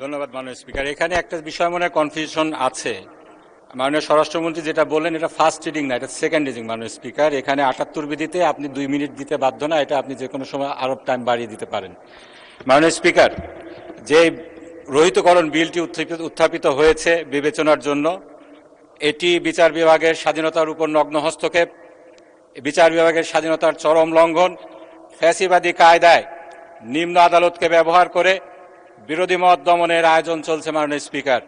ধন্যবাদ মাননীয় স্পিকার। এখানে একটা বিষয় মনে কনফিউশন আছে। মাননীয় স্বরাষ্ট্রমন্ত্রী যেটা বললেন এটা ফার্স্ট রিডিং না, এটা সেকেন্ড রিডিং। মাননীয় স্পিকার, এখানে ৭৮ বিধিতে আপনি 2 মিনিট দিতে বাধ্য না, এটা আপনি যে কোনো সময় আরো টাইম বাড়িয়ে দিতে পারেন। মাননীয় স্পিকার, যে রহিতকরণ বিলটি উত্থাপিত হয়েছে বিবেচনার জন্য, এটি বিচার বিভাগের স্বাধীনতার উপর নগ্ন হস্তক্ষেপ, বিচার বিভাগের স্বাধীনতার চরম লঙ্ঘন, ফ্যাসিবাদী কায়দায় নিম্ন আদালতকে ব্যবহার করে বিরোধী মত দমনের আয়োজন চলছে। মাননীয় স্পিকার,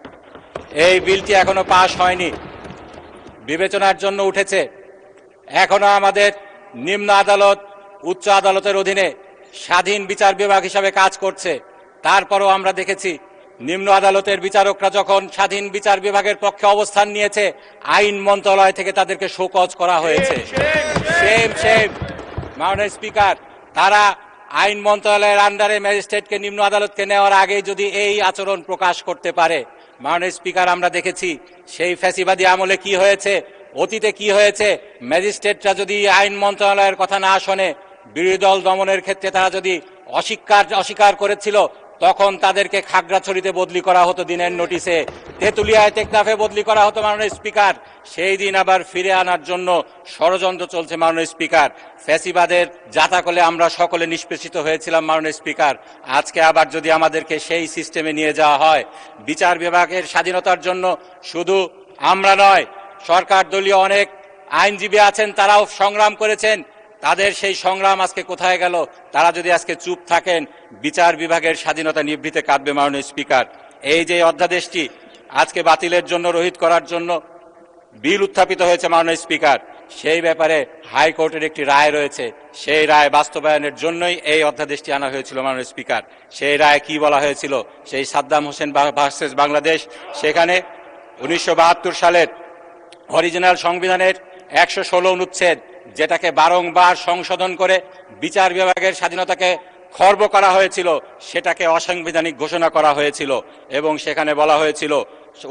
এই বিলটি এখনো পাশ হয়নি, বিবেচনার জন্য উঠেছে। এখনো আমাদের নিম্ন আদালত উচ্চ আদালতের অধীনে স্বাধীন বিচার বিভাগ হিসাবে কাজ করছে। তারপরও আমরা দেখেছি নিম্ন আদালতের বিচারকরা যখন স্বাধীন বিচার বিভাগের পক্ষে অবস্থান নিয়েছে, আইন মন্ত্রণালয় থেকে তাদেরকে শোকজ করা হয়েছে। মাননীয় স্পিকার, তারা আইন মন্ত্রণালয়ের আন্ডারে ম্যাজিস্ট্রেটকে নিম্ন আদালতকে নেওয়ার আগে যদি এই আচরণ প্রকাশ করতে পারে, মাননীয় স্পিকার, আমরা দেখেছি সেই ফ্যাসিবাদী আমলে কি হয়েছে, অতীতে কি হয়েছে। ম্যাজিস্ট্রেটরা যদি আইন মন্ত্রণালয়ের কথা না শোনে, বিরোধী দল দমনের ক্ষেত্রে তারা যদি অস্বীকার করেছিল, তখন তাদেরকে খাগড়াছড়িতে বদলি করা হতো দিনের নোটিশে, তেঁতুলিয়ায় টেকনাফে বদলি করা হতো। মাননীয় স্পিকার, সেই দিন আবার ফিরে আনার জন্য ষড়যন্ত্র চলছে। মাননীয় স্পিকার, ফ্যাসিবাদের জাতাকলে আমরা সকলে নিষ্পেষিত হয়েছিলাম। মাননীয় স্পিকার, আজকে আবার যদি আমাদেরকে সেই সিস্টেমে নিয়ে যাওয়া হয়, বিচার বিভাগের স্বাধীনতার জন্য শুধু আমরা নয়, সরকার দলীয় অনেক আইনজীবী আছেন, তারাও সংগ্রাম করেছেন, তাদের সেই সংগ্রাম আজকে কোথায় গেল? তারা যদি আজকে চুপ থাকেন, বিচার বিভাগের স্বাধীনতা নিভৃতে কাঁদবে। মাননীয় স্পিকার, এই যে অধ্যাদেশটি আজকে বাতিলের জন্য, রহিত করার জন্য বিল উত্থাপিত হয়েছে, মাননীয় স্পিকার, সেই ব্যাপারে হাইকোর্টের একটি রায় রয়েছে। সেই রায় বাস্তবায়নের জন্যই এই অধ্যাদেশটি আনা হয়েছিল। মাননীয় স্পিকার, সেই রায় কি বলা হয়েছিল? সেই সাদ্দাম হোসেন ভার্সেস বাংলাদেশ, সেখানে 1972 সালের অরিজিনাল সংবিধানের 116 অনুচ্ছেদ, যেটাকে বারংবার সংশোধন করে বিচার বিভাগের স্বাধীনতাকে খর্ব করা হয়েছিল, সেটাকে অসাংবিধানিক ঘোষণা করা হয়েছিল। এবং সেখানে বলা হয়েছিল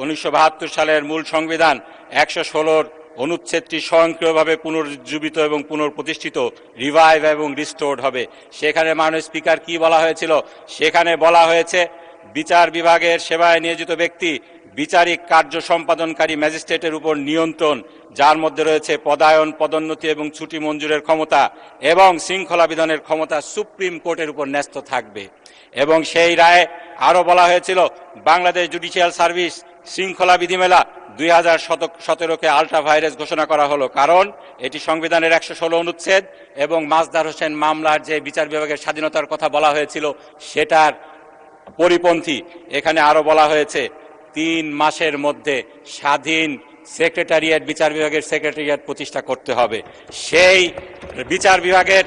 1972 সালের মূল সংবিধান 116 অনুচ্ছেদটি স্বয়ংক্রিয়ভাবে পুনরুজ্জীবিত এবং পুনঃপ্রতিষ্ঠিত, রিভাইভ এবং রিস্টোর্ড হবে। সেখানে মাননীয় স্পিকার কি বলা হয়েছিল? সেখানে বলা হয়েছে বিচার বিভাগের সেবায় নিয়োজিত ব্যক্তি বিচারিক কার্য সম্পাদনকারী ম্যাজিস্ট্রেটের উপর নিয়ন্ত্রণ, যার মধ্যে রয়েছে পদায়ন, পদোন্নতি এবং ছুটি মঞ্জুরের ক্ষমতা এবং শৃঙ্খলা বিধানের ক্ষমতা সুপ্রিম কোর্টের উপর ন্যস্ত থাকবে। এবং সেই রায়ে আরও বলা হয়েছিল বাংলাদেশ জুডিশিয়াল সার্ভিস শৃঙ্খলা বিধিমেলা 2017-কে আল্ট্রা ভাইরাস ঘোষণা করা হলো, কারণ এটি সংবিধানের 116 অনুচ্ছেদ এবং মাজদার হোসেন মামলার যে বিচার বিভাগের স্বাধীনতার কথা বলা হয়েছিল সেটার পরিপন্থী। এখানে আরো বলা হয়েছে 3 মাসের মধ্যে স্বাধীন সেক্রেটারিয়েট, বিচার বিভাগের সেক্রেটারিয়েট প্রতিষ্ঠা করতে হবে। সেই বিচার বিভাগের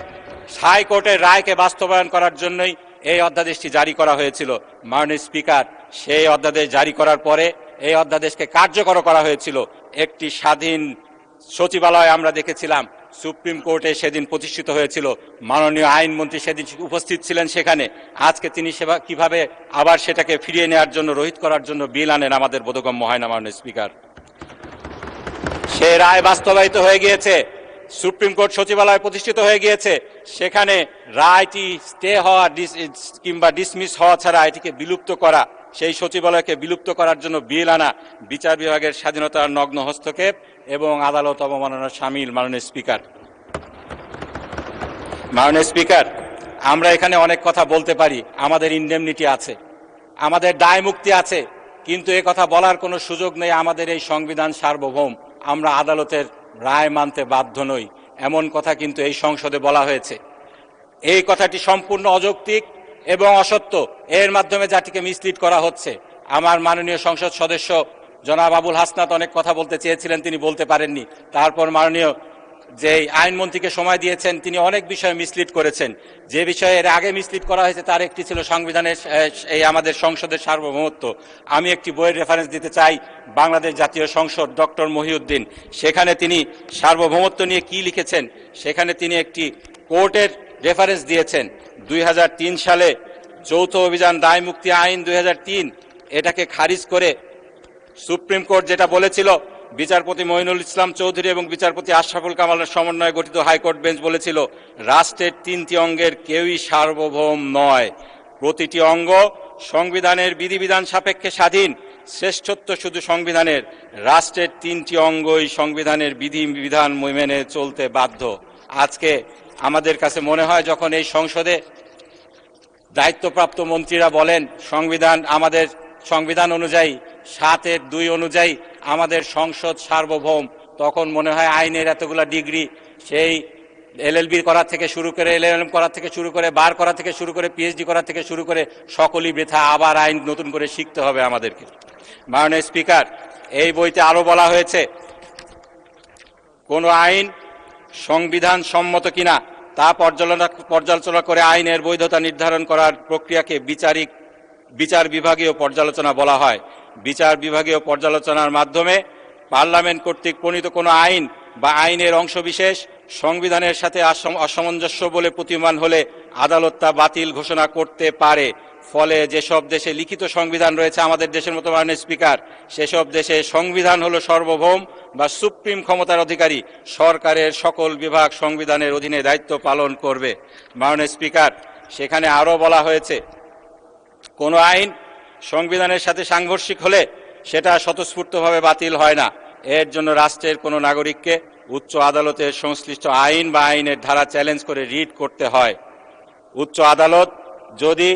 হাইকোর্টের রায়কে বাস্তবায়ন করার জন্যই এই অধ্যাদেশটি জারি করা হয়েছিল। মাননীয় স্পিকার, সেই অধ্যাদেশ জারি করার পরে এই অধ্যাদেশকে কার্যকর করা হয়েছিল। একটি স্বাধীন সচিবালয় আমরা দেখেছিলাম, সুপ্রিম কোর্টে সেদিন প্রতিষ্ঠিত হয়েছিল। মাননীয় আইনমন্ত্রী সেদিন উপস্থিত ছিলেন সেখানে। আজকে তিনি কিভাবে আবার সেটাকে ফিরিয়ে নেওয়ার জন্য, রহিত করার জন্য বিল আনেন, আমাদের বোধগম্য হয় না। মাননীয় স্পিকার, সে রায় বাস্তবায়িত হয়ে গিয়েছে, সুপ্রিম কোর্ট সচিবালয় প্রতিষ্ঠিত হয়ে গিয়েছে। সেখানে রায়টি স্টে হওয়া কিংবা ডিসমিস হওয়া ছাড়া এটিকে বিলুপ্ত করা, সেই সচিবালয়কে বিলুপ্ত করার জন্য বিল আনা বিচার বিভাগের স্বাধীনতার নগ্ন হস্তক্ষেপ এবং আদালত অবমাননার শামিল। মাননীয় স্পিকার, আমরা এখানে অনেক কথা বলতে পারি, আমাদের ইনডেমনিটি আছে, আমাদের দায় মুক্তি আছে, কিন্তু এ কথা বলার কোনো সুযোগ নেই। আমাদের এই সংবিধান সার্বভৌম, আমরা আদালতের রায় মানতে বাধ্য নই, এমন কথা কিন্তু এই সংসদে বলা হয়েছে। এই কথাটি সম্পূর্ণ অযৌক্তিক এবং অসত্য। এর মাধ্যমে জাতিকে মিসলিড করা হচ্ছে। আমার মাননীয় সংসদ সদস্য জনাব আবুল হাসনাত অনেক কথা বলতে চেয়েছিলেন, তিনি বলতে পারেননি। তারপর মাননীয় যে আইনমন্ত্রীকে সময় দিয়েছেন, তিনি অনেক বিষয়ে মিসলিড করেছেন। যে বিষয়ে এর আগে মিসলিড করা হয়েছে তার একটি ছিল সংবিধানের এই আমাদের সংসদের সার্বভৌমত্ব। আমি একটি বইয়ের রেফারেন্স দিতে চাই, বাংলাদেশ জাতীয় সংসদ, ডক্টর মহিউদ্দিন। সেখানে তিনি সার্বভৌমত্ব নিয়ে কি লিখেছেন, সেখানে তিনি একটি কোর্টের রেফারেন্স দিয়েছেন। 2003 সালে যৌথ অভিযান দায় মুক্তি আইন 2003, এটাকে খারিজ করে সুপ্রিম কোর্ট যেটা বলেছিল, বিচারপতি মঈনুল ইসলাম চৌধুরী এবং বিচারপতি আশরাফুল কামালের সমন্বয়ে গঠিত হাইকোর্ট বেঞ্চ বলেছিল, রাষ্ট্রের 3টি অঙ্গের কেউই সার্বভৌম নয়, প্রতিটি অঙ্গ সংবিধানের বিধিবিধান সাপেক্ষে স্বাধীন, শ্রেষ্ঠত্ব শুধু সংবিধানের, রাষ্ট্রের 3টি অঙ্গই সংবিধানের বিধিবিধান মেনে চলতে বাধ্য। আজকে আমাদের কাছে মনে হয় যখন এই সংসদে দায়িত্বপ্রাপ্ত মন্ত্রীরা বলেন আমাদের সংবিধান অনুযায়ী 7(2) অনুযায়ী আমাদের সংসদ সার্বভৌম, তখন মনে হয় আইনের এতগুলা ডিগ্রি, সেই LLB করা থেকে শুরু করে LLM করা থেকে শুরু করে বার করা থেকে শুরু করে PhD করা থেকে শুরু করে সকলই বৃথা, আবার আইন নতুন করে শিখতে হবে আমাদেরকে। মাননীয় স্পিকার, এই বইতে আরো বলা হয়েছে কোন আইন সংবিধান সম্মত কিনা তা পর্যালোচনা করে আইনের বৈধতা নির্ধারণ করার প্রক্রিয়াকে বিচার বিভাগীয় পর্যালোচনা বলা হয়। বিচার বিভাগীয় পর্যালোচনার মাধ্যমে পার্লামেন্ট কর্তৃক প্রণীত কোনো আইন বা আইনের অংশবিশেষ সংবিধানের সাথে অসামঞ্জস্য বলে প্রতীয়মান হলে আদালত তা বাতিল ঘোষণা করতে পারে। ফলে যেসব দেশে লিখিত সংবিধান রয়েছে আমাদের দেশের মতো, মাননীয় স্পিকার, সেসব দেশে সংবিধান হলো সর্বভৌম বা সুপ্রিম ক্ষমতার অধিকারী, সরকারের সকল বিভাগ সংবিধানের অধীনে দায়িত্ব পালন করবে। মাননীয় স্পিকার, সেখানে আরো বলা হয়েছে কোন আইন সংবিধানের সাথে সাংঘর্ষিক হলে সেটা স্বতঃস্ফূর্তভাবে বাতিল হয় না। এর জন্য রাষ্ট্রের কোনো নাগরিককে উচ্চ আদালতের সংশ্লিষ্ট আইন বা আইনের ধারা চ্যালেঞ্জ করে রিট করতে হয়। উচ্চ আদালত যদি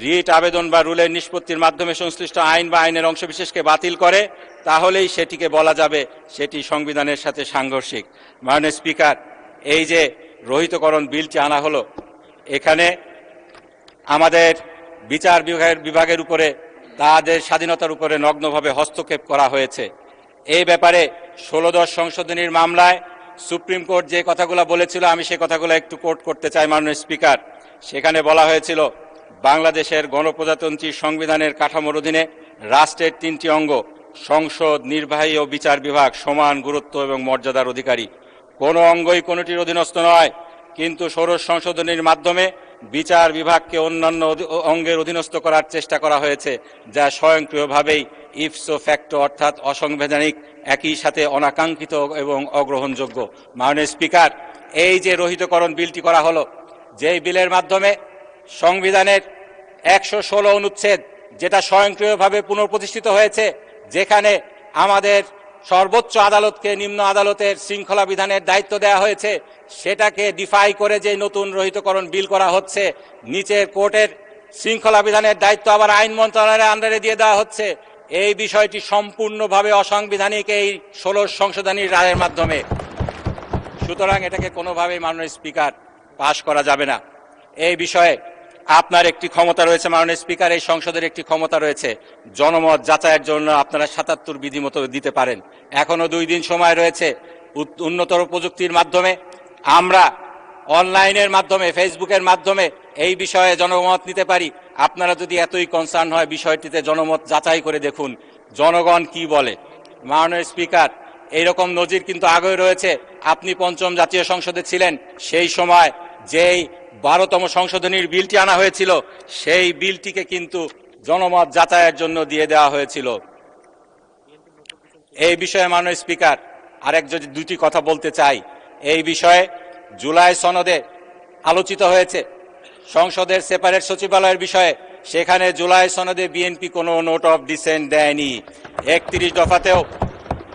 রিট আবেদন বা রুলের নিষ্পত্তির মাধ্যমে সংশ্লিষ্ট আইন বা আইনের অংশবিশেষকে বাতিল করে, তাহলেই সেটিকে বলা যাবে সেটি সংবিধানের সাথে সাংঘর্ষিক। মাননীয় স্পিকার, এই যে রহিতকরণ বিলটি আনা হলো, এখানে আমাদের বিচার বিভাগের উপরে, তাদের স্বাধীনতার উপরে নগ্নভাবে হস্তক্ষেপ করা হয়েছে। এই ব্যাপারে 16-10 সংশোধনীর মামলায় সুপ্রিম কোর্ট যে কথাগুলো বলেছিল, আমি সে কথাগুলো একটু কোট করতে চাই। মাননীয় স্পিকার, সেখানে বলা হয়েছিল বাংলাদেশের গণপ্রজাতন্ত্রী সংবিধানের কাঠামোর অধীনে রাষ্ট্রের 3টি অঙ্গ সংসদ, নির্বাহী ও বিচার বিভাগ সমান গুরুত্ব এবং মর্যাদার অধিকারী। কোনো অঙ্গই কোনোটির অধীনস্থ নয়, কিন্তু ষোড়শ সংশোধনীর মাধ্যমে বিচার বিভাগকে অন্যান্য অঙ্গের অধীনস্থ করার চেষ্টা করা হয়েছে, যা স্বয়ংক্রিয়ভাবেই ইপসো ফ্যাক্টো অর্থাৎ অসাংবিধানিক, একই সাথে অনাকাঙ্ক্ষিত এবং অগ্রহণযোগ্য। মাননীয় স্পিকার, এই যে রহিতকরণ বিলটি করা হলো, যেই বিলের মাধ্যমে সংবিধানের 116 অনুচ্ছেদ, যেটা স্বয়ংক্রিয়ভাবে পুনঃপ্রতিষ্ঠিত হয়েছে, যেখানে আমাদের সর্বোচ্চ আদালতকে নিম্ন আদালতের শৃঙ্খলা বিধানের দায়িত্ব দেওয়া হয়েছে, সেটাকে ডিফাই করে যে নতুন রহিতকরণ বিল করা হচ্ছে, নিচের কোর্টের শৃঙ্খলা বিধানের দায়িত্ব আবার আইন মন্ত্রণালয়ের আন্ডারে দিয়ে দেওয়া হচ্ছে। এই বিষয়টি সম্পূর্ণভাবে অসাংবিধানিক এই 16 সংশোধনীর রায়ের মাধ্যমে। সুতরাং এটাকে কোনোভাবেই মাননীয় স্পিকার পাশ করা যাবে না। এই বিষয়ে আপনার একটি ক্ষমতা রয়েছে মাননীয় স্পিকার, এই সংসদের একটি ক্ষমতা রয়েছে, জনমত যাচাইয়ের জন্য আপনারা 77 বিধি মতো দিতে পারেন। এখনো 2 দিন সময় রয়েছে। উন্নতর প্রযুক্তির মাধ্যমে আমরা অনলাইনের মাধ্যমে, ফেসবুকের মাধ্যমে এই বিষয়ে জনমত নিতে পারি। আপনারা যদি এতই কনসার্ন হয়, বিষয়টিতে জনমত যাচাই করে দেখুন জনগণ কি বলে। মাননীয় স্পিকার, এইরকম নজির কিন্তু আগে রয়েছে। আপনি 5ম জাতীয় সংসদে ছিলেন, সেই সময় যেই 12তম সংশোধনীর বিলটি আনা হয়েছিল, সেই বিলটিকে কিন্তু জনমত যাচাইয়ের জন্য দিয়ে দেওয়া হয়েছিল। এই বিষয়ে মাননীয় স্পিকার, আরেক যদি 2টি কথা বলতে চাই। এই বিষয়ে জুলাই সনদে আলোচিত হয়েছে সংসদের সেপারেট সচিবালয়ের বিষয়ে। সেখানে জুলাই সনদে বিএনপি কোনো নোট অফ ডিসেন্ট দেয়নি। 31 দফাতেও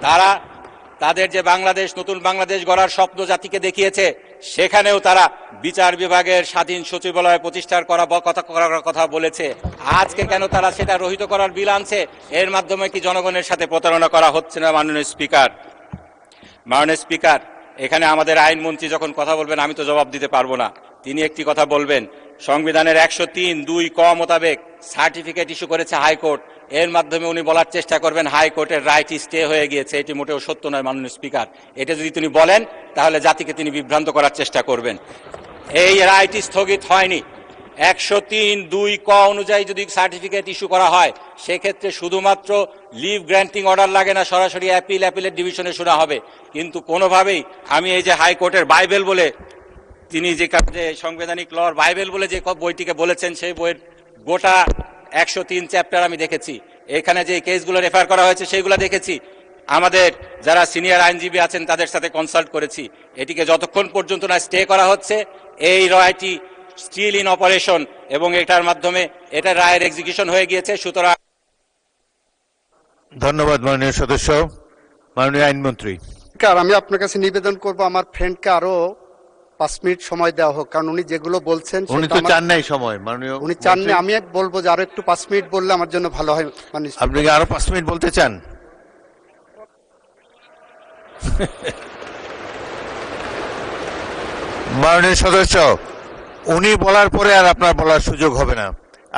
তারা তাদের যে বাংলাদেশ, নতুন বাংলাদেশ গড়ার স্বপ্ন জাতিকে দেখিয়েছে, সেখানেও তারা বিচার বিভাগের স্বাধীন সচিবালয় প্রতিষ্ঠার করার কথা বলেছে। আজকে কেন তারা সেটা রহিত করার বিল আনছে? এর মাধ্যমে কি জনগণের সাথে প্রতারণা করা হচ্ছে না? মাননীয় স্পিকার, এখানে আমাদের আইনমন্ত্রী যখন কথা বলবেন, আমি তো জবাব দিতে পারবো না। তিনি একটি কথা বলবেন, সংবিধানের 103(2) ক মোতাবেক সার্টিফিকেট ইস্যু করেছে হাইকোর্ট। এর মাধ্যমে উনি বলার চেষ্টা করবেন হাইকোর্টের রাইট স্টে হয়ে গিয়েছে। এটি মোটেও সত্য নয় মাননীয় স্পিকার। এটা যদি তিনি বলেন, তাহলে জাতিকে তিনি বিভ্রান্ত করার চেষ্টা করবেন। এই রাইট স্থগিত হয়নি। 103(2) ক অনুযায়ী যদি সার্টিফিকেট ইস্যু করা হয়, সেক্ষেত্রে শুধুমাত্র লিভ গ্র্যান্টিং অর্ডার লাগে না, সরাসরি অ্যাপিলের ডিভিশনে শোনা হবে। কিন্তু কোনোভাবেই আমি এই যে হাইকোর্টের বাইবেল বলে তিনি যে সাংবিধানিক লর বাইবেল বলে যে বইটিকে বলেছেন, সেই বইয়ের গোটা 103 চ্যাপ্টার আমি দেখেছি। এখানে যে কেসগুলো রেফার করা হয়েছে সেইগুলো দেখেছি। আমাদের যারা সিনিয়র আইনজীবী আছেন তাদের সাথে কনসাল্ট করেছি। এটিকে যতক্ষণ পর্যন্ত না স্টে করা হচ্ছে, এই রায়টি স্টিল ইন অপারেশন এবং এটার মাধ্যমে এটা রায়ের এক্সিকিউশন হয়ে গিয়েছে। সুতরাং ধন্যবাদ মাননীয় সদস্য। মাননীয় আইনমন্ত্রী। আমি আপনার কাছে নিবেদন করব আমার ফ্রেন্ডকে আরো 5 মিনিট সময় দেওয়া হোক, কারণ উনি যেগুলো বলছেন উনি তো চান নাই সময় মাননীয়। উনি চান না, আমি বলবো যে আরো একটু 5 মিনিট বললে আমার জন্য ভালো হয়। আপনি কি আরো 5 মিনিট বলতে চান? মাননীয় সদস্য, উনি বলার পরে আর আপনার বলার সুযোগ হবে না।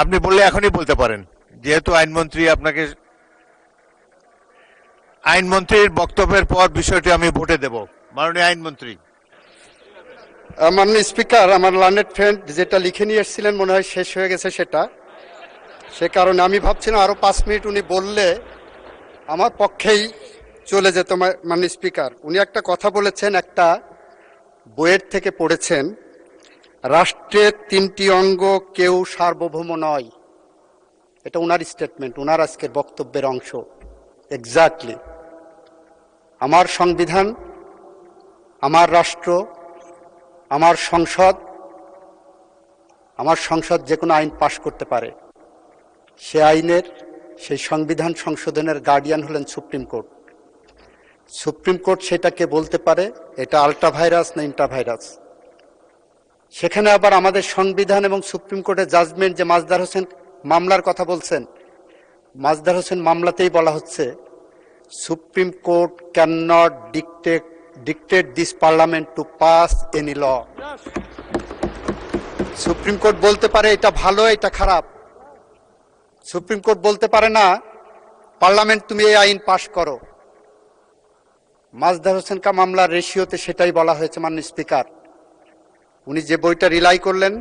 আপনি বললে এখনই বলতে পারেন, যেহেতু আইনমন্ত্রী আপনাকে, আইনমন্ত্রীর বক্তব্যের পর বিষয়টি আমি ভোটে দেব। মাননীয় আইনমন্ত্রী। মাননীয় স্পিকার, আমার লার্নেড ফ্রেন্ড যেটা লিখে নিয়ে এসেছিলেন মনে হয় শেষ হয়ে গেছে সেটা, সে কারণে আমি ভাবছিলাম আরো 5 মিনিট উনি বললে আমার পক্ষেই চলে যেত। মাননীয় স্পিকার, উনি একটা কথা বলেছেন, একটা বইয়ের থেকে পড়েছেন, রাষ্ট্রের 3টি অঙ্গ, কেউ সার্বভৌম নয়। এটা উনার স্টেটমেন্ট, উনার আজকের বক্তব্যের অংশ। এক্স্যাক্টলি আমার সংবিধান, আমার রাষ্ট্র, আমার সংসদ যে কোনো আইন পাশ করতে পারে। সে আইনের, সেই সংবিধান সংশোধনের গার্ডিয়ান হলেন সুপ্রিম কোর্ট। সুপ্রিম কোর্ট সেটাকে বলতে পারে এটা আল্ট্রা ভাইরাস না ইন্ট্রা ভাইরাস। সেখানে আবার আমাদের সংবিধান এবং সুপ্রিম কোর্টের জাজমেন্ট, যে মাজদার হোসেন মামলার কথা বলছেন, মাজদার হোসেন মামলাতেই বলা হচ্ছে supreme court can not dictate this parliament to pass any law. Supreme court বলতে পারে এটা ভালো এটা খারাপ, সুপ্রিম কোর্ট বলতে পারে না পার্লামেন্ট তুমি এই আইন পাশ করো। মাজদার হোসেন কা মামলার রেশিওতে সেটাই বলা হয়েছে। মাননীয় স্পিকার, উনি যে বইটা রিলাই করলেন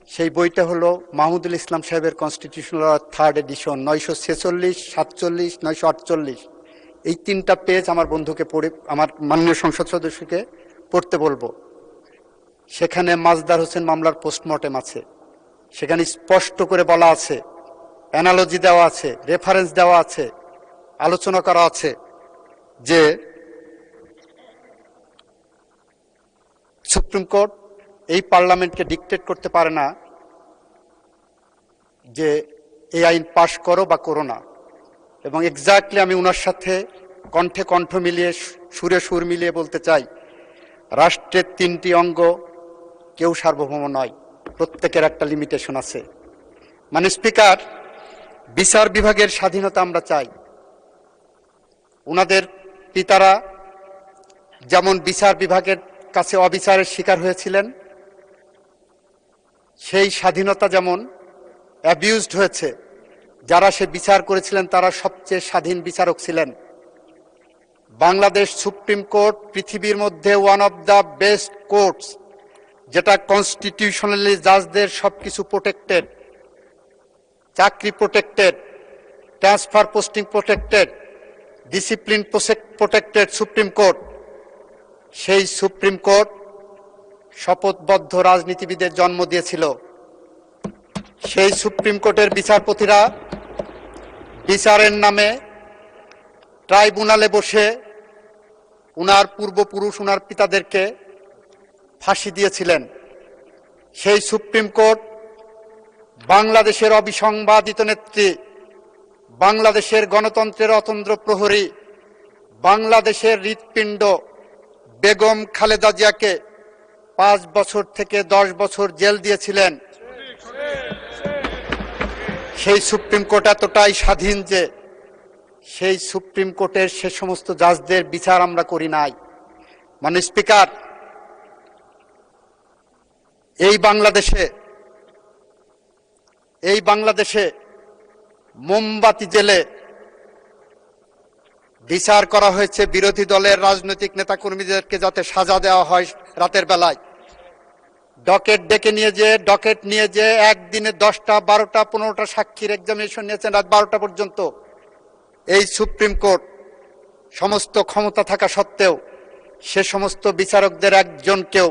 সেই বইটা হলো মাহমুদুল ইসলাম সাহেবের কনস্টিটিউশনাল 3rd এডিশন, 946, 47, 948। এই 3টা পেজ আমার বন্ধুকে পড়ে, আমার মাননীয় সংসদ সদস্যকে পড়তে বলবো। সেখানে মাজদার হোসেন মামলার পোস্টমর্টেম আছে, সেখানে স্পষ্ট করে বলা আছে, অ্যানালজি দেওয়া আছে, রেফারেন্স দেওয়া আছে, আলোচনা করা আছে যে সুপ্রিম কোর্ট এই পার্লামেন্টকে ডিক্টেট করতে পারে না যে এই আইন পাশ করো বা করো না। এবং এক্স্যাক্টলি আমি ওনার সাথে কণ্ঠে কণ্ঠ মিলিয়ে, সুরে সুর মিলিয়ে বলতে চাই, রাষ্ট্রের 3টি অঙ্গ, কেউ সার্বভৌম নয়, প্রত্যেকের একটা লিমিটেশন আছে। মানে স্পিকার, বিচার বিভাগের স্বাধীনতা আমরা চাই। ওনাদের পিতারা যেমন বিচার বিভাগের কাছে অবিচারের শিকার হয়েছিলেন, সেই স্বাধীনতা যেমন অ্যাবিউজড হয়েছে। যারা সে বিচার করেছিলেন তারা সবচেয়ে স্বাধীন বিচারক ছিলেন। বাংলাদেশ সুপ্রিম কোর্ট পৃথিবীর মধ্যে one of the best courts, যেটা কনস্টিটিউশনালি জাজদের সবকিছু প্রোটেক্টেড, চাকরি protected, transfer posting protected, discipline protected supreme court. সেই সুপ্রিম কোর্ট শপথবদ্ধ রাজনীতিবিদের জন্ম দিয়েছিল। সেই সুপ্রিম কোর্টের বিচারপতিরা বিচারের নামে ট্রাইব্যুনালে বসে উনার পূর্বপুরুষ, উনার পিতাদেরকে ফাঁসি দিয়েছিলেন। সেই সুপ্রিম কোর্ট বাংলাদেশের অবিসংবাদিত নেত্রী, বাংলাদেশের গণতন্ত্রের অতন্দ্র প্রহরী, বাংলাদেশের হৃৎপিণ্ড বেগম খালেদা জিয়াকে 5 বছর থেকে 10 বছর জেল দিয়েছিলেন। সেই সুপ্রিম কোর্ট এতটাই স্বাধীন যে সেই সুপ্রিম কোর্টের সে সমস্ত জাজদের বিচার আমরা করি নাই। মাননীয় স্পিকার, এই বাংলাদেশে মোমবাতি জেলে বিচার করা হয়েছে বিরোধী দলের রাজনৈতিক নেতাকর্মীদেরকে যাতে সাজা দেওয়া হয় রাতের বেলায়। ডকেট নিয়ে যে একদিনে 10টা, 12টা, 15টা সাক্ষীর এক্সামিনেশন নিয়েছেন রাত 12টা পর্যন্ত। এই সুপ্রিম কোর্ট সমস্ত ক্ষমতা থাকা সত্ত্বেও সে সমস্ত বিচারকদের একজনকেও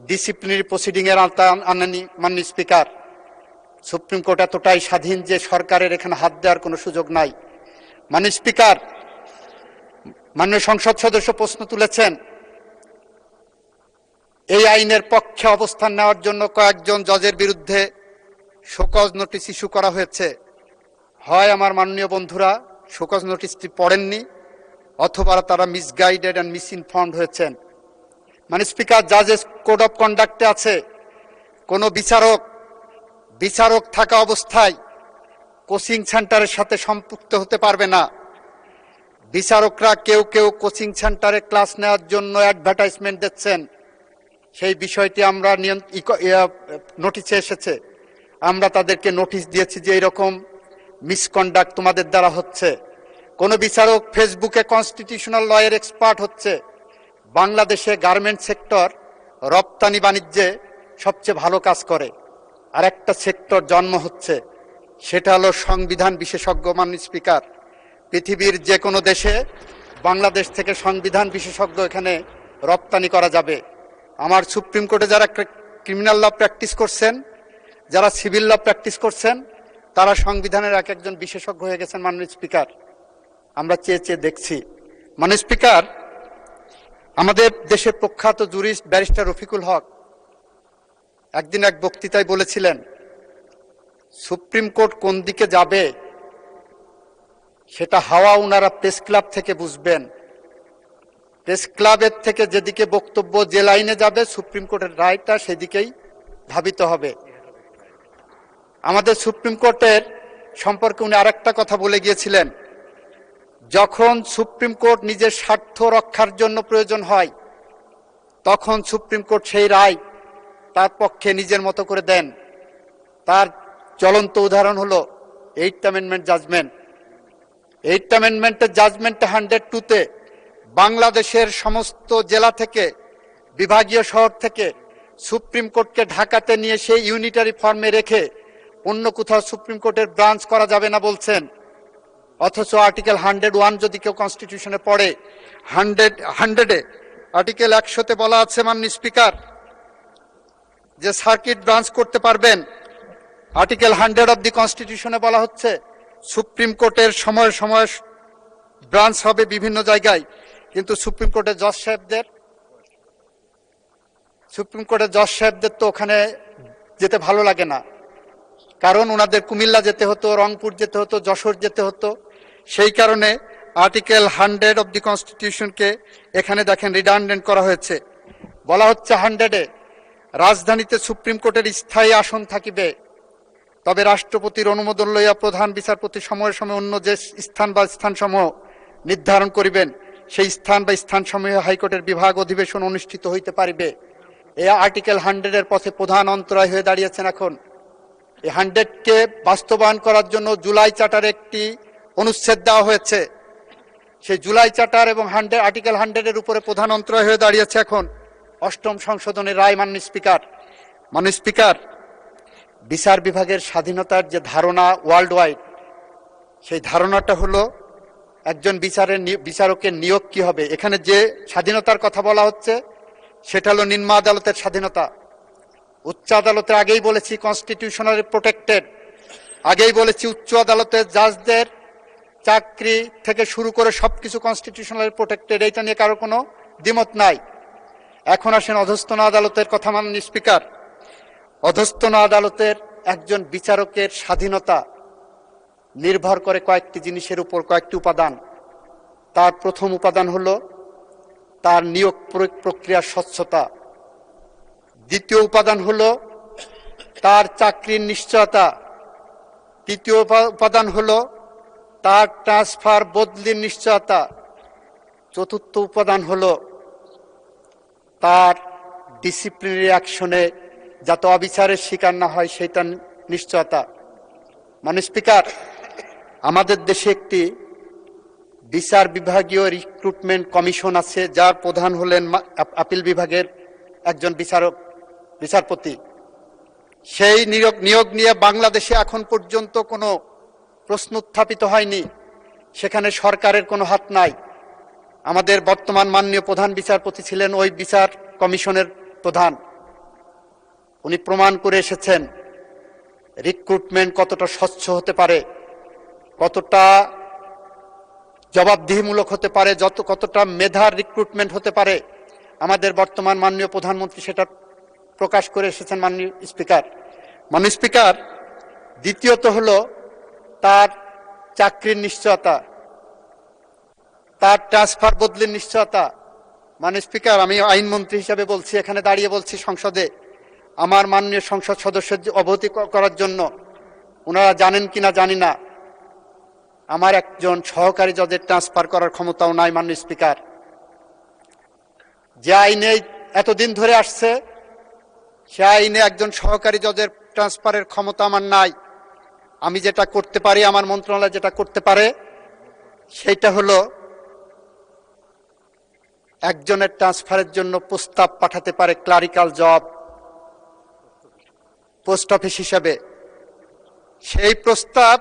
ডিসিপ্লিনারি প্রসিডিং এর আওতায় আনেনি। মাননীয় স্পিকার, সুপ্রিম কোর্ট এতটাই স্বাধীন যে সরকারের এখানে হাত দেওয়ার কোনো সুযোগ নাই। মাননীয় স্পিকার, মাননীয় সংসদ সদস্য প্রশ্ন তুলেছেন এই আইনের পক্ষে অবস্থান নেওয়ার জন্য কয়েকজন জজের বিরুদ্ধে শোকজ নোটিশ ইস্যু করা হয়েছে। হয় আমার মাননীয় বন্ধুরা শোকজ নোটিশটি পড়েননি, অথবা তারা মিসগাইডেড অ্যান্ড মিসইনফর্মড হয়েছেন। মানে স্পিকার, জাজেস কোড অফ কন্ডাক্টে আছে কোনো বিচারক থাকা অবস্থায় কোচিং সেন্টারের সাথে সম্পৃক্ত হতে পারবে না। বিচারকরা কেউ কেউ কোচিং সেন্টারে ক্লাস নেওয়ার জন্য অ্যাডভার্টাইজমেন্ট দিচ্ছেন, সেই বিষয়টি আমরা নোটিশে এসেছে। আমরা তাদেরকে নোটিশ দিয়েছি যে এরকম মিসকন্ডাক্ট তোমাদের দ্বারা হচ্ছে। কোন বিচারক ফেসবুকে কনস্টিটিউশনাল লয়ের এক্সপার্ট হচ্ছে। বাংলাদেশে গার্মেন্ট সেক্টর রপ্তানি বাণিজ্যে সবচেয়ে ভালো কাজ করে, আর একটা সেক্টর জন্ম হচ্ছে, সেটা হলো সংবিধান বিশেষজ্ঞ। মাননীয় স্পিকার, পৃথিবীর যে কোনো দেশে বাংলাদেশ থেকে সংবিধান বিশেষজ্ঞ এখানে রপ্তানি করা যাবে। আমার সুপ্রিম কোর্টে যারা ক্রিমিনাল ল প্র্যাকটিস করছেন, যারা সিভিল ল প্র্যাকটিস করছেন, তারা সংবিধানের এক একজন বিশেষজ্ঞ হয়ে গেছেন। মাননীয় স্পিকার, আমরা চেয়ে চেয়ে দেখছি। মাননীয় স্পিকার, আমাদের দেশের প্রখ্যাত জুরিস্ট ব্যারিস্টার রফিকুল হক একদিন এক বক্তৃতায় বলেছিলেন, সুপ্রিম কোর্ট কোন দিকে যাবে সেটা হাওয়া ওনারা প্রেস ক্লাব থেকে বুঝবেন। প্রেস ক্লাবের থেকে যেদিকে বক্তব্য, যে লাইনে যাবে সুপ্রিম কোর্টের রায়টা সেদিকেই ধাবিত হবে। আমাদের সুপ্রিম কোর্টের সম্পর্কে উনি আরেকটা কথা বলে গিয়েছিলেন, যখন সুপ্রিম কোর্ট নিজের স্বার্থ রক্ষার জন্য প্রয়োজন হয় তখন সুপ্রিম কোর্ট সেই রায় তার পক্ষে নিজের মতো করে দেন। তার জ্বলন্ত উদাহরণ হলো 8th অ্যামেন্ডমেন্ট জাজমেন্ট। 8th অ্যামেন্ডমেন্টের জাজমেন্ট 102-তে বাংলাদেশের সমস্ত জেলা থেকে, বিভাগীয় শহর থেকে সুপ্রিম কোর্টকে ঢাকাতে নিয়ে সেই ইউনিটারি ফর্মে রেখে অন্য কোথাও সুপ্রিম কোর্টের ব্রাঞ্চ করা যাবে না বলছেন। অথচ আর্টিকেল 101 যদি কেউ কনস্টিটিউশনে পড়ে, 100-এ আর্টিকেল 100-তে বলা আছে মাননীয় স্পিকার যে সার্কিট ব্রাঞ্চ করতে পারবেন। আর্টিকেল 100 অব দি কনস্টিটিউশনে বলা হচ্ছে সুপ্রিম কোর্টের সময় সময় ব্রাঞ্চ হবে বিভিন্ন জায়গায়, কিন্তু সুপ্রিম কোর্টের জজ সাহেবদের তো ওখানে যেতে ভালো লাগে না, কারণ ওনাদের কুমিল্লা যেতে হতো, রংপুর যেতে হতো, যশোর যেতে হতো। সেই কারণে আর্টিকেল 100 অব দি কনস্টিটিউশনকে এখানে দেখেন রিডান্ডেন্ট করা হয়েছে। বলা হচ্ছে 100-এ রাজধানীতে সুপ্রিম কোর্টের স্থায়ী আসন থাকিবে, তবে রাষ্ট্রপতির অনুমোদন লইয়া প্রধান বিচারপতি সময়ে সময়ে অন্য যে স্থান বা স্থানসমূহ নির্ধারণ করিবেন, সেই স্থান বা স্থানসমূহে হাইকোর্টের বিভাগ অধিবেশন অনুষ্ঠিত হইতে পারিবে। এই আর্টিকেল 100-এর পথে প্রধান অন্তরায় হয়ে দাঁড়িয়েছেন এখন। এই 100-কে বাস্তবায়ন করার জন্য জুলাই চার্টারে একটি অনুচ্ছেদ দেওয়া হয়েছে। সেই জুলাই চার্টার এবং আর্টিকেল 100-এর উপরে প্রধান অন্তরায় হয়ে দাঁড়িয়েছে এখন 8ম সংশোধনের রায়। মাননীয় স্পিকার, বিচার বিভাগের স্বাধীনতার যে ধারণা ওয়ার্ল্ড ওয়াইড, সেই ধারণাটা হলো একজন বিচারকের নিয়োগ কি হবে। এখানে যে স্বাধীনতার কথা বলা হচ্ছে সেটা হলো নিম্ন আদালতের স্বাধীনতা। উচ্চ আদালতে আগেই বলেছি কনস্টিটিউশনালি প্রোটেক্টেড, আগেই বলেছি উচ্চ আদালতের জাজদের চাকরি থেকে শুরু করে সবকিছু কনস্টিটিউশনালি প্রোটেক্টেড, এইটা নিয়ে কারো কোনো দ্বিমত নাই। এখন আসেন অধস্তন আদালতের কথা। মাননীয় স্পিকার, অধস্তন আদালতের একজন বিচারকের স্বাধীনতা নির্ভর করে কয়েকটি জিনিসের উপর, কয়েকটি উপাদান। তার প্রথম উপাদান হলো তার নিয়োগ প্রক্রিয়ার স্বচ্ছতা। দ্বিতীয় উপাদান হলো তার চাকরির নিশ্চয়তা। তৃতীয় উপাদান হলো তার ট্রান্সফার বদলির নিশ্চয়তা। চতুর্থ উপাদান হলো তার ডিসিপ্লিনারি অ্যাকশনে যাতে অবিচারের শিকার না হয় সেটা নিশ্চয়তা। মাননীয় স্পিকার, আমাদের দেশে একটি বিচার বিভাগীয় রিক্রুটমেন্ট কমিশন আছে, যার প্রধান হলেন আপিল বিভাগের একজন বিচারপতি। সেই নিয়োগ নিয়ে বাংলাদেশে এখন পর্যন্ত কোনো প্রশ্ন উত্থাপিত হয়নি, সেখানে সরকারের কোনো হাত নাই। আমাদের বর্তমান মাননীয় প্রধান বিচারপতি ছিলেন ওই বিচার কমিশনের প্রধান। উনি প্রমাণ করে এসেছেন রিক্রুটমেন্ট কতটা স্বচ্ছ হতে পারে, কতটা জবাবদিহিমূলক হতে পারে, কতটা মেধার রিক্রুটমেন্ট হতে পারে। আমাদের বর্তমান মাননীয় প্রধানমন্ত্রী সেটা প্রকাশ করে এসেছেন মাননীয় স্পিকার। মাননীয় স্পিকার, দ্বিতীয়ত হলো তার চাকরির নিশ্চয়তা, তার ট্রান্সফার বদলির নিশ্চয়তা। মাননীয় স্পিকার, আমি আইনমন্ত্রী হিসেবে বলছি, এখানে দাঁড়িয়ে বলছি সংসদে, আমার মাননীয় সংসদ সদস্যের অবহিত করার জন্য, ওনারা জানেন কিনা জানি না, আমার একজন সহকারী জজের ট্রান্সফার করার ক্ষমতাও নাই মাননীয় স্পিকার। যে আইনে এতদিন ধরে আসছে সে আইনে একজন সহকারী জজের ট্রান্সফারের ক্ষমতা আমার নাই। আমি যেটা করতে পারি, আমার মন্ত্রণালয় যেটা করতে পারে সেইটা হলো একজনের ট্রান্সফারের জন্য প্রস্তাব পাঠাতে পারে ক্লারিক্যাল জব পোস্ট অফিস হিসেবে। সেই প্রস্তাব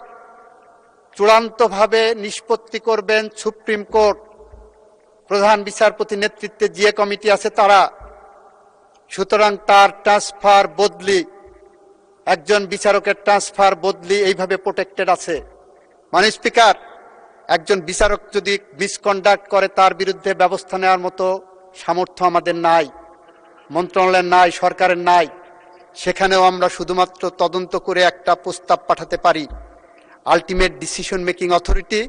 চূড়ান্তভাবে নিষ্পত্তি করবেন সুপ্রিম কোর্ট, প্রধান বিচারপতি নেতৃত্বে যে কমিটি আছে তারা। সুতরাং তার ট্রান্সফার বদলি, একজন বিচারকের ট্রান্সফার বদলি এইভাবে প্রোটেক্টেড আছে। মাননীয় স্পিকার, একজন বিচারক যদি মিসকন্ডাক্ট করে তার বিরুদ্ধে ব্যবস্থা নেওয়ার মতো সামর্থ্য আমাদের নাই, মন্ত্রণালয়ের নাই, সরকারের নাই। সেখানেও আমরা শুধুমাত্র তদন্ত করে একটা প্রস্তাব পাঠাতে পারি। Ultimate decision making authority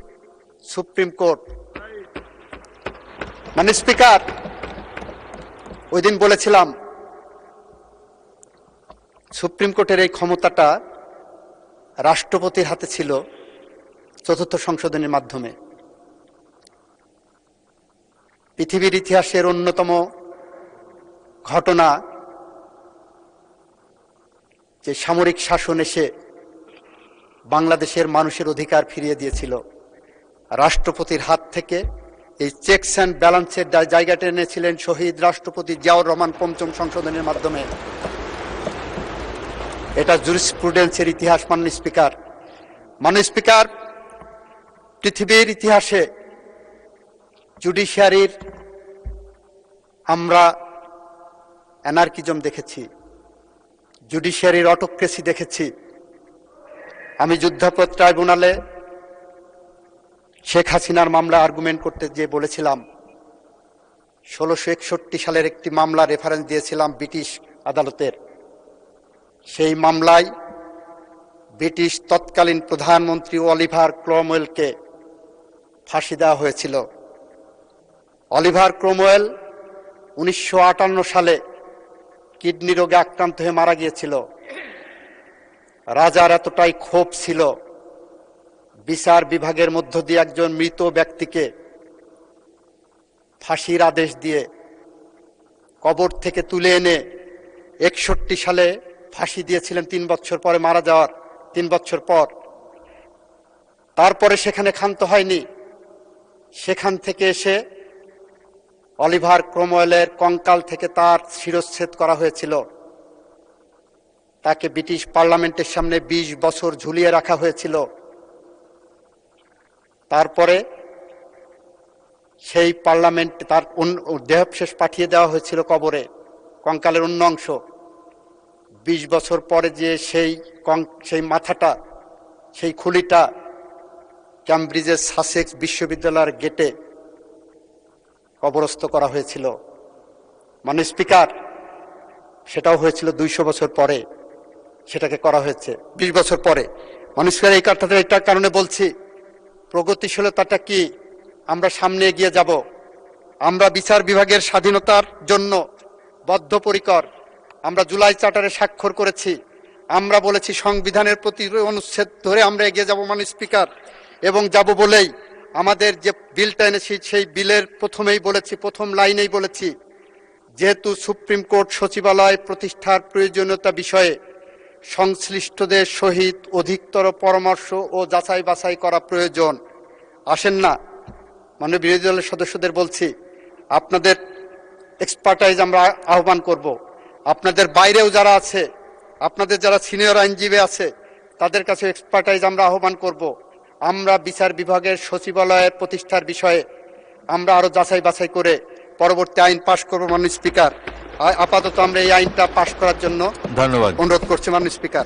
supreme court. মাননীয় স্পিকার, ওই দিন বলেছিলাম সুপ্রিম কোর্টের এই ক্ষমতাটা রাষ্ট্রপতির হাতে ছিল চতুর্থ সংশোধনীর মাধ্যমে। পৃথিবীর ইতিহাসের অন্যতম ঘটনা যে সামরিক শাসন এসে বাংলাদেশের মানুষের অধিকার ফিরিয়ে দিয়েছিল। রাষ্ট্রপতির হাত থেকে এই চেকস অ্যান্ড ব্যালেন্সের জায়গাটা এনেছিলেন শহীদ রাষ্ট্রপতি জিয়াউর রহমান পঞ্চম সংশোধনের মাধ্যমে। এটা জুরিসপ্রুডেন্সের ইতিহাস মাননীয় স্পিকার। মাননীয় স্পিকার, পৃথিবীর ইতিহাসে জুডিশিয়ারির আমরা অ্যানার্কিজম দেখেছি, জুডিশিয়ারির অটোক্রেসি দেখেছি। আমি যুদ্ধাপরাধ ট্রাইব্যুনালে শেখ হাসিনার মামলা আর্গুমেন্ট করতে গিয়ে বলেছিলাম, 1661 সালের একটি মামলা রেফারেন্স দিয়েছিলাম ব্রিটিশ আদালতের। সেই মামলায় ব্রিটিশ তৎকালীন প্রধানমন্ত্রী অলিভার ক্রমওয়েলকে ফাঁসি দেওয়া হয়েছিল। অলিভার ক্রমওয়েল 1958 সালে কিডনি রোগে আক্রান্ত হয়ে মারা গিয়েছিল। রাজার এতটাই ক্ষোভ ছিল, বিচার বিভাগের মধ্য দিয়ে একজন মৃত ব্যক্তিকে ফাঁসির আদেশ দিয়ে কবর থেকে তুলে এনে 61 সালে ফাঁসি দিয়েছিলেন 3 বছর পরে, মারা যাওয়ার 3 বছর পর। তারপরে সেখানে ক্ষান্ত হয়নি, সেখান থেকে এসে অলিভার ক্রমওয়েলের কঙ্কাল থেকে তার শিরচ্ছেদ করা হয়েছিল। তাকে ব্রিটিশ পার্লামেন্টের সামনে 20 বছর ঝুলিয়ে রাখা হয়েছিল। তারপরে সেই পার্লামেন্ট তার দেহাবশেষ পাঠিয়ে দেওয়া হয়েছিল কবরে, কঙ্কালের অন্য অংশ। 20 বছর পরে যে সেই মাথাটা, সেই খুলিটা ক্যামব্রিজের সাসেক্স বিশ্ববিদ্যালয়ের গেটে কবরস্থ করা হয়েছিল। মাননীয় স্পিকার, সেটাও হয়েছিল 200 বছর পরে, সেটাকে করা হয়েছে 20 বছর পরে। মাননীয় স্পিকার, এই কথাটা এটার কারণে বলছি, প্রগতিশীলতাটা কি, আমরা সামনে এগিয়ে যাব। আমরা বিচার বিভাগের স্বাধীনতার জন্য বদ্ধপরিকর। আমরা জুলাই চার্টারে স্বাক্ষর করেছি। আমরা বলেছি সংবিধানের প্রতি অনুচ্ছেদ ধরে আমরা এগিয়ে যাব মাননীয় স্পিকার, এবং যাব বলেই আমাদের যে বিলটা এনেছি সেই বিলের প্রথমেই বলেছি, প্রথম লাইনেই বলেছি, যেহেতু সুপ্রিম কোর্ট সচিবালয় প্রতিষ্ঠার প্রয়োজনীয়তা বিষয়ে সংশ্লিষ্টদের সহিত অধিকতর পরামর্শ ও যাচাই বাছাই করা প্রয়োজন। আসেন না, মাননীয় বিরোধী দলের সদস্যদের বলছি, আপনাদের এক্সপার্টাইজ আমরা আহ্বান করব। আপনাদের বাইরেও যারা আছে, আপনাদের যারা সিনিয়র আইনজীবী আছে, তাদের কাছে এক্সপার্টাইজ আমরা আহ্বান করব। আমরা বিচার বিভাগের সচিবালয়ের প্রতিষ্ঠার বিষয়ে আমরা আরো যাচাই বাছাই করে পরবর্তী আইন পাশ করব মাননীয় স্পিকার। আপাতত আমরা এই আইনটা পাশ করার জন্য ধন্যবাদ অনুরোধ করছি মাননীয় স্পিকার।